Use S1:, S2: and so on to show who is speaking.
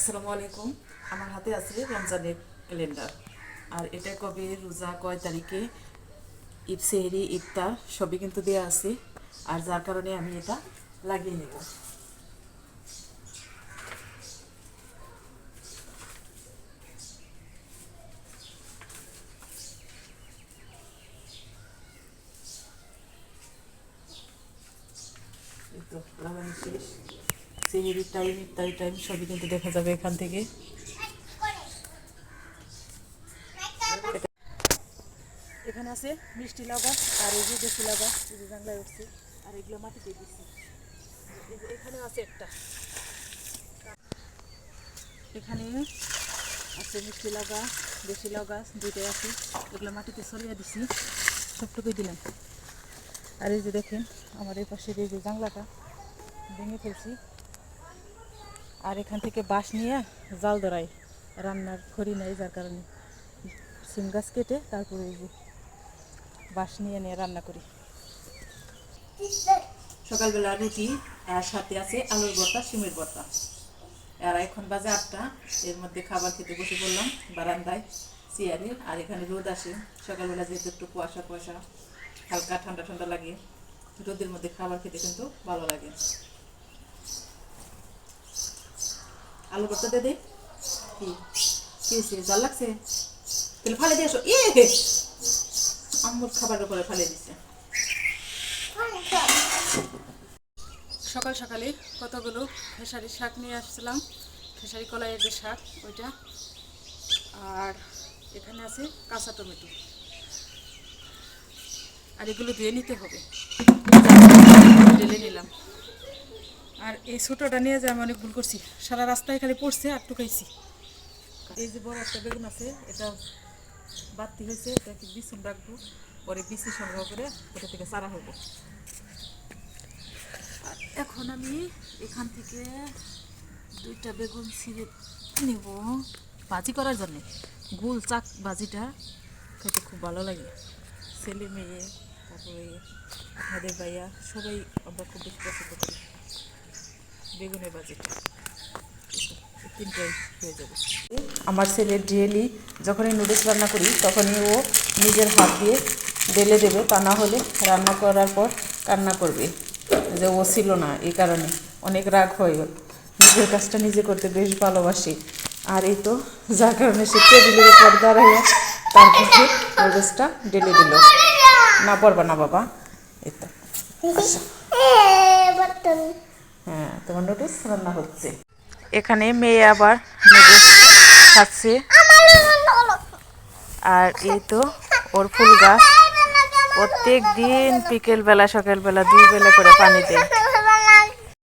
S1: আসসালামু আলাইকুম। আমার হাতে আছে রমজানের ক্যালেন্ডার, আর এটা কবে রোজা কয় তারিখে সেহরি ইফতার সবই কিন্তু দেওয়া আছে, আর যার কারণে আমি এটা লাগিয়ে নেব। এই তো লাগানো শেষ। সেহরির টাইম ইফতারি টাইম সবই কিন্তু দেখা যাবে এখান থেকে। এখানে আছে মিষ্টি লাউ গাছ, আর এই যে দেশি লাউ গাছ, এই যে জাংলায় উঠছে, আর এগুলো মাটিতে দিচ্ছি। এখানে আছে একটা, এখানে আছে মিষ্টি লাউ গাছ, দেশি লাউ গাছ দুইটাই আছে। এগুলো মাটিতে ছড়িয়ে দিছি, সবটুকুই দিলাম। আর এই যে দেখেন আমার এই পাশের এই যে জাংলাটা ভেঙে ফেলছি, আর এখান থেকে বাঁশ নিয়ে জাল ধরাই, রান্নার খড়ি নেই যার কারণে সিম গাছ কেটে তারপরে এই যে বাঁশ নিয়ে নিয়ে রান্না করি। সকালবেলা রুটি, আর সাথে আছে আলুর ভর্তা, শিমের ভর্তা। আর এখন বাজে 8টা, এর মধ্যে খাবার খেতে বসে পড়লাম বারান্দায় চেয়ারে। আর এখানে রোদ আসে সকালবেলা, যেহেতু একটু কুয়াশা কুয়াশা, হালকা ঠান্ডা ঠান্ডা লাগে, রোদের মধ্যে খাবার খেতে কিন্তু ভালো লাগে। আলু ভর্তা দে দে, কি হয়েছে, জাল লাগছে? তাহলে ফালে দিয়ে আসো। আম্মুর খাবারের উপরে ফালে দিচ্ছে। সকাল সকালে কতগুলো খেসারি শাক নিয়ে আসছিলাম, খেসারি কলাইয়ের যে শাক ওইটা, আর এখানে আছে কাঁচা টমেটো, আর এগুলো ধুয়ে নিতে হবে, ঢেলে নিলাম। আর এই ছোটোটা নিয়ে যে আমি অনেক ভুল করছি, সারা রাস্তায় খালি পড়ছে আর টুকাইছি। এই যে বড় একটা বেগুন আছে, এটা বাড়তি হয়েছে, এটাকে বিছুন রাখবো, পরে বিচি সংগ্রহ করে ওটা থেকে চারা হবো। এখন আমি এখান থেকে 2টা বেগুন ছিঁড়ে নিব ভাজি করার জন্য। গোল চাক ভাজিটা খেতে খুব ভালো লাগে, ছেলে মেয়ে তারপরে আপনাদের ভাইয়া সবাই আমরা খুব বেশি পছন্দ করি বেগুনের ভাজিটা। 3টাই হয়ে যাবে। আমার ছেলে ডেলি যখনই নুডলস রান্না করি তখনই ও নিজের হাত দিয়ে ঢেলে দেবে, তা না হলে রান্না করার পর কান্না করবে যে ও ছিল না। এই কারণে অনেক রাগ হয় ওর, নিজের কাজটা নিজে করতে বেশ ভালোবাসি। আর এই তো যার কারণে সে টেবিলের উপর দাঁড়াইয়া তারপরে নুডলসটা ঢেলে দিল। না পড়বা না বাবা, এই তো হ্যাঁ, তোমার নুডলস রান্না হচ্ছে। এখানে মেয়ে আবার নুডলস খাচ্ছে, আর এই তো ওর ফুল গাছ প্রত্যেক দিন বিকেলবেলা সকালবেলা 2 বেলা করে পানি দেয়।